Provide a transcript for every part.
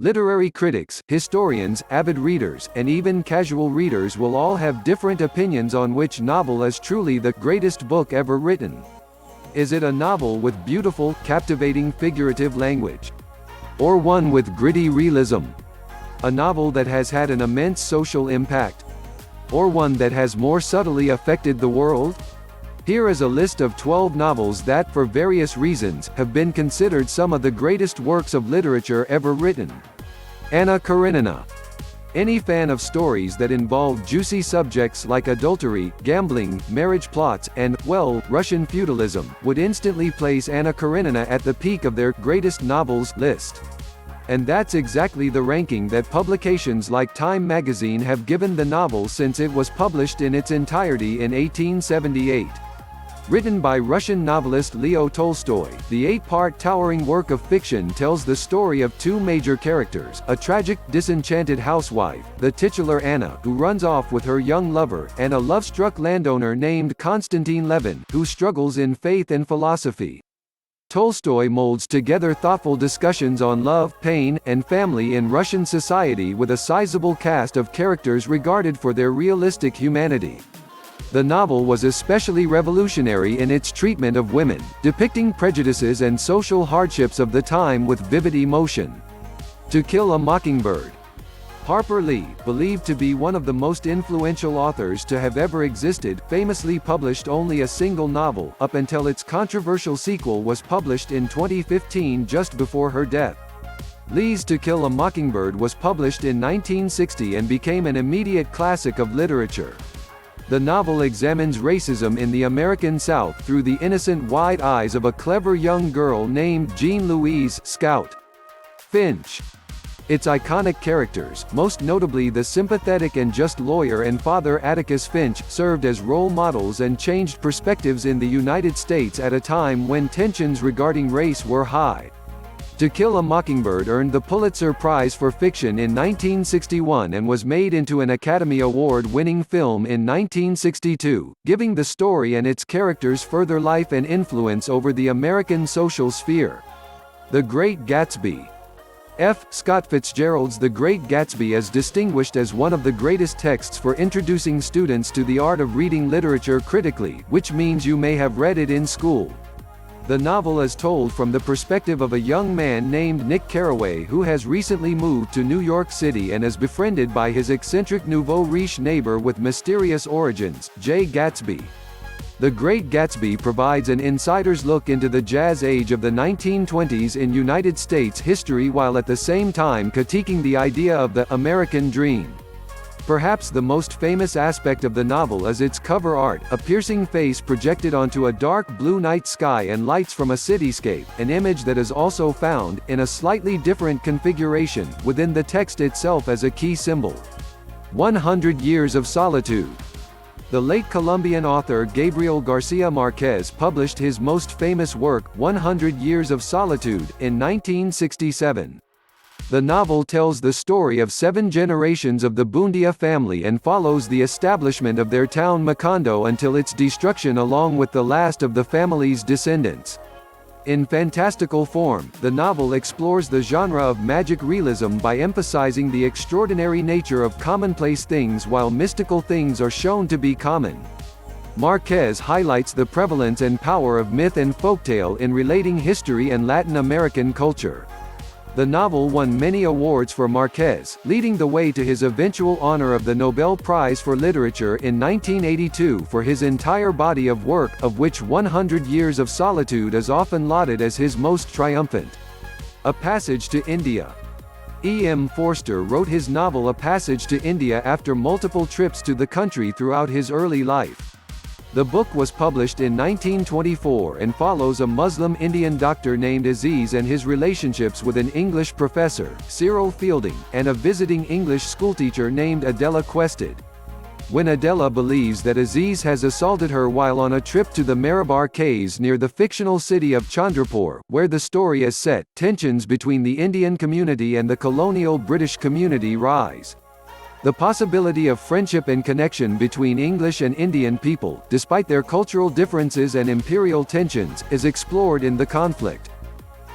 Literary critics, historians, avid readers, and even casual readers will all have different opinions on which novel is truly the greatest book ever written. Is it a novel with beautiful, captivating figurative language? Or one with gritty realism? A novel that has had an immense social impact? Or one that has more subtly affected the world? Here is a list of 12 novels that, for various reasons, have been considered some of the greatest works of literature ever written. Anna Karenina. Any fan of stories that involve juicy subjects like adultery, gambling, marriage plots, and, well, Russian feudalism, would instantly place Anna Karenina at the peak of their greatest novels list. And that's exactly the ranking that publications like Time magazine have given the novel since it was published in its entirety in 1878. Written by Russian novelist Leo Tolstoy, the 8-part towering work of fiction tells the story of two major characters, a tragic, disenchanted housewife, the titular Anna, who runs off with her young lover, and a love-struck landowner named Konstantin Levin, who struggles in faith and philosophy. Tolstoy molds together thoughtful discussions on love, pain, and family in Russian society with a sizable cast of characters regarded for their realistic humanity. The novel was especially revolutionary in its treatment of women, depicting prejudices and social hardships of the time with vivid emotion. To Kill a Mockingbird. Harper Lee, believed to be one of the most influential authors to have ever existed, famously published only a single novel, up until its controversial sequel was published in 2015 just before her death. Lee's To Kill a Mockingbird was published in 1960 and became an immediate classic of literature. The novel examines racism in the American South through the innocent wide eyes of a clever young girl named Jean Louise Scout Finch. Its iconic characters, most notably the sympathetic and just lawyer and father Atticus Finch, served as role models and changed perspectives in the United States at a time when tensions regarding race were high. To Kill a Mockingbird earned the Pulitzer Prize for Fiction in 1961 and was made into an Academy Award-winning film in 1962, giving the story and its characters further life and influence over the American social sphere. The Great Gatsby. F. Scott Fitzgerald's The Great Gatsby is distinguished as one of the greatest texts for introducing students to the art of reading literature critically, which means you may have read it in school. The novel is told from the perspective of a young man named Nick Carraway who has recently moved to New York City and is befriended by his eccentric nouveau riche neighbor with mysterious origins, Jay Gatsby. The Great Gatsby provides an insider's look into the jazz age of the 1920s in United States history while at the same time critiquing the idea of the American dream. Perhaps the most famous aspect of the novel is its cover art, a piercing face projected onto a dark blue night sky and lights from a cityscape, an image that is also found, in a slightly different configuration, within the text itself as a key symbol. 100 Years of Solitude. The late Colombian author Gabriel García Márquez published his most famous work, 100 Years of Solitude, in 1967. The novel tells the story of 7 generations of the Bundia family and follows the establishment of their town Macondo until its destruction along with the last of the family's descendants. In fantastical form, the novel explores the genre of magic realism by emphasizing the extraordinary nature of commonplace things while mystical things are shown to be common. Márquez highlights the prevalence and power of myth and folktale in relating history and Latin American culture. The novel won many awards for Márquez, leading the way to his eventual honor of the Nobel Prize for Literature in 1982 for his entire body of work, of which 100 Years of Solitude is often lauded as his most triumphant. A Passage to India. E. M. Forster wrote his novel A Passage to India after multiple trips to the country throughout his early life. The book was published in 1924 and follows a Muslim Indian doctor named Aziz and his relationships with an English professor, Cyril Fielding, and a visiting English schoolteacher named Adela Quested. When Adela believes that Aziz has assaulted her while on a trip to the Marabar Caves near the fictional city of Chandrapur, where the story is set, tensions between the Indian community and the colonial British community rise. The possibility of friendship and connection between English and Indian people, despite their cultural differences and imperial tensions, is explored in the conflict.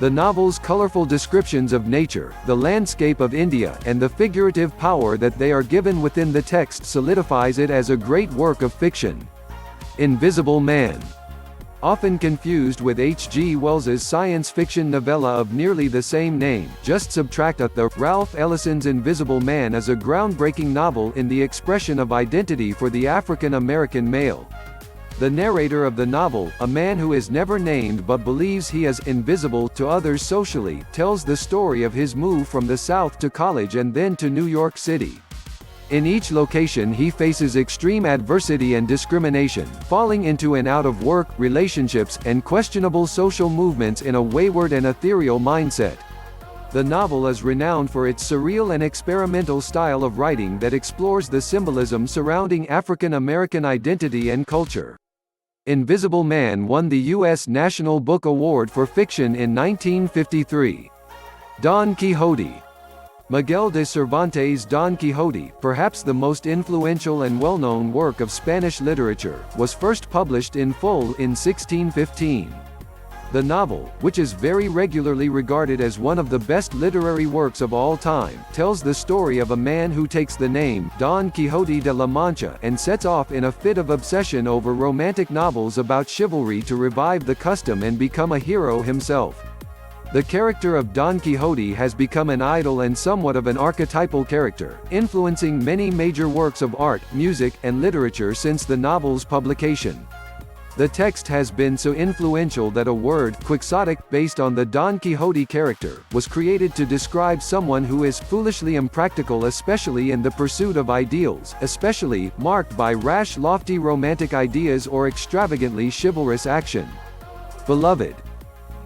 The novel's colorful descriptions of nature, the landscape of India, and the figurative power that they are given within the text solidifies it as a great work of fiction. Invisible Man. Often confused with H.G. Wells's science fiction novella of nearly the same name, just subtract a the. Ralph Ellison's Invisible Man is a groundbreaking novel in the expression of identity for the African American male. The narrator of the novel, a man who is never named but believes he is invisible to others socially, tells the story of his move from the South to college and then to New York City. In each location he faces extreme adversity and discrimination, falling into and out of work, relationships, and questionable social movements in a wayward and ethereal mindset. The novel is renowned for its surreal and experimental style of writing that explores the symbolism surrounding African American identity and culture. Invisible Man won the U.S. National Book Award for Fiction in 1953. Don Quixote. Miguel de Cervantes' Don Quixote, perhaps the most influential and well-known work of Spanish literature, was first published in full in 1615. The novel, which is very regularly regarded as one of the best literary works of all time, tells the story of a man who takes the name Don Quixote de la Mancha and sets off in a fit of obsession over romantic novels about chivalry to revive the custom and become a hero himself. The character of Don Quixote has become an idol and somewhat of an archetypal character, influencing many major works of art, music, and literature since the novel's publication. The text has been so influential that a word, quixotic, based on the Don Quixote character, was created to describe someone who is foolishly impractical, especially in the pursuit of ideals, especially marked by rash, lofty romantic ideas or extravagantly chivalrous action. Beloved.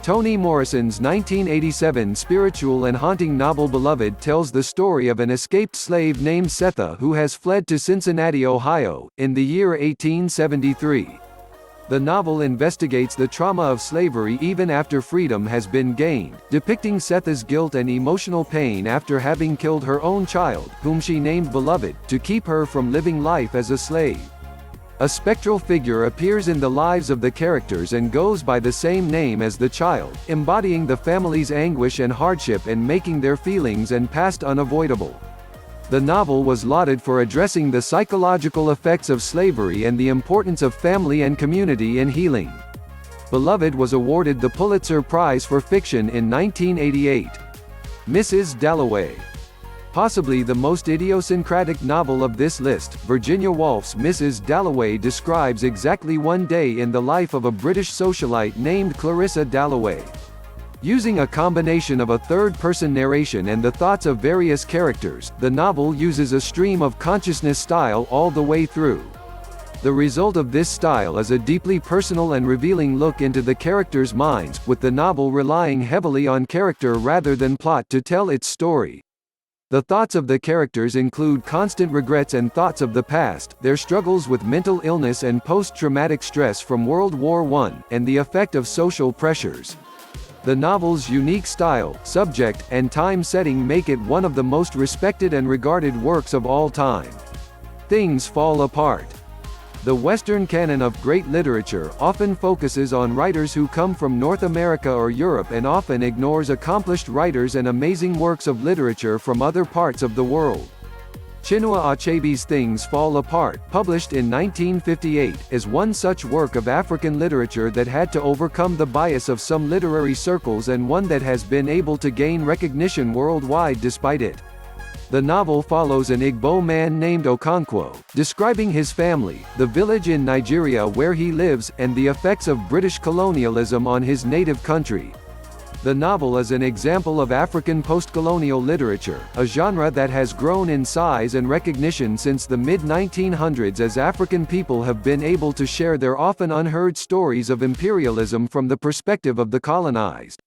Toni Morrison's 1987 spiritual and haunting novel Beloved tells the story of an escaped slave named Setha who has fled to Cincinnati, Ohio, in the year 1873. The novel investigates the trauma of slavery even after freedom has been gained, depicting Setha's guilt and emotional pain after having killed her own child, whom she named Beloved, to keep her from living life as a slave. A spectral figure appears in the lives of the characters and goes by the same name as the child, embodying the family's anguish and hardship and making their feelings and past unavoidable. The novel was lauded for addressing the psychological effects of slavery and the importance of family and community in healing. Beloved was awarded the Pulitzer Prize for Fiction in 1988. Mrs. Dalloway. Possibly the most idiosyncratic novel of this list, Virginia Woolf's Mrs. Dalloway describes exactly one day in the life of a British socialite named Clarissa Dalloway. Using a combination of a third-person narration and the thoughts of various characters, the novel uses a stream of consciousness style all the way through. The result of this style is a deeply personal and revealing look into the characters' minds, with the novel relying heavily on character rather than plot to tell its story. The thoughts of the characters include constant regrets and thoughts of the past, their struggles with mental illness and post-traumatic stress from World War I, and the effect of social pressures. The novel's unique style, subject, and time setting make it one of the most respected and regarded works of all time. Things fall apart. The Western canon of great literature often focuses on writers who come from North America or Europe and often ignores accomplished writers and amazing works of literature from other parts of the world. Chinua Achebe's Things Fall Apart, published in 1958, is one such work of African literature that had to overcome the bias of some literary circles and one that has been able to gain recognition worldwide despite it. The novel follows an Igbo man named Okonkwo, describing his family, the village in Nigeria where he lives, and the effects of British colonialism on his native country. The novel is an example of African post-colonial literature, a genre that has grown in size and recognition since the mid-1900s as African people have been able to share their often unheard stories of imperialism from the perspective of the colonized.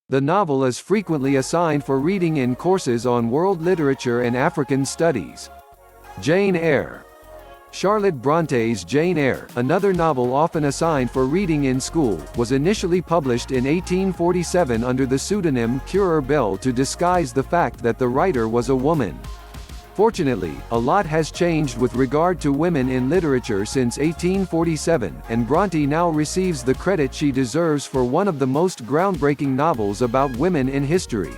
The novel is frequently assigned for reading in courses on world literature and African studies. Jane Eyre. Charlotte Bronte's Jane Eyre, another novel often assigned for reading in school, was initially published in 1847 under the pseudonym Currer Bell to disguise the fact that the writer was a woman. Fortunately, a lot has changed with regard to women in literature since 1847, and Brontë now receives the credit she deserves for one of the most groundbreaking novels about women in history.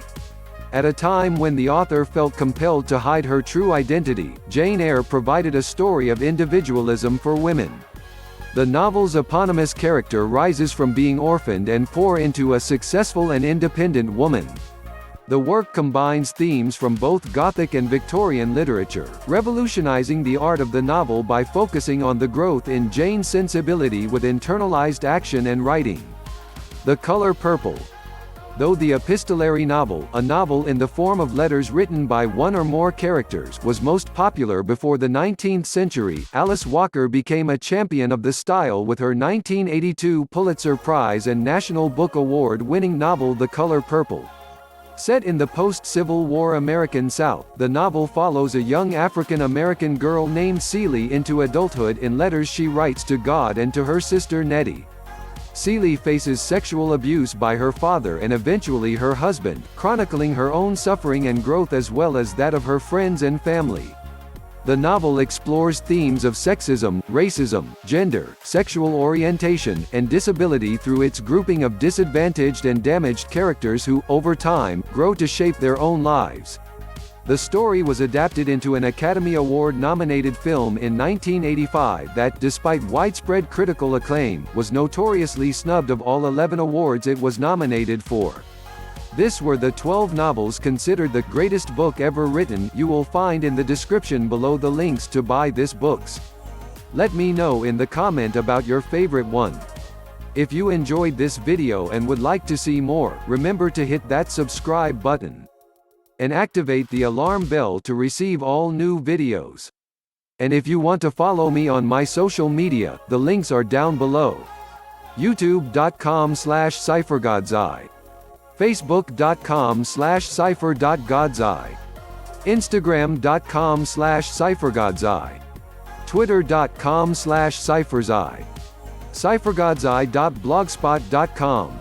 At a time when the author felt compelled to hide her true identity, Jane Eyre provided a story of individualism for women. The novel's eponymous character rises from being orphaned and poor into a successful and independent woman. The work combines themes from both Gothic and Victorian literature, revolutionizing the art of the novel by focusing on the growth in Jane's sensibility with internalized action and writing. The Color Purple. Though the epistolary novel, a novel in the form of letters written by one or more characters, was most popular before the 19th century, Alice Walker became a champion of the style with her 1982 Pulitzer Prize and National Book Award-winning novel The Color Purple. Set in the post-Civil War American South, the novel follows a young African-American girl named Celie into adulthood in letters she writes to God and to her sister Nettie. Celie faces sexual abuse by her father and eventually her husband, chronicling her own suffering and growth as well as that of her friends and family. The novel explores themes of sexism, racism, gender, sexual orientation, and disability through its grouping of disadvantaged and damaged characters who, over time, grow to shape their own lives. The story was adapted into an Academy Award-nominated film in 1985 that, despite widespread critical acclaim, was notoriously snubbed of all 11 awards it was nominated for. This were the 12 novels considered the greatest book ever written. You will find in the description below the links to buy this books. Let me know in the comment about your favorite one. If you enjoyed this video and would like to see more, remember to hit that subscribe button and activate the alarm bell to receive all new videos. And if you want to follow me on my social media, the links are down below. youtube.com/cyphergodseye, facebook.com/cypher.godseye, instagram.com/cyphergodseye, twitter.com/cypherseye, cyphergodseye.blogspot.com.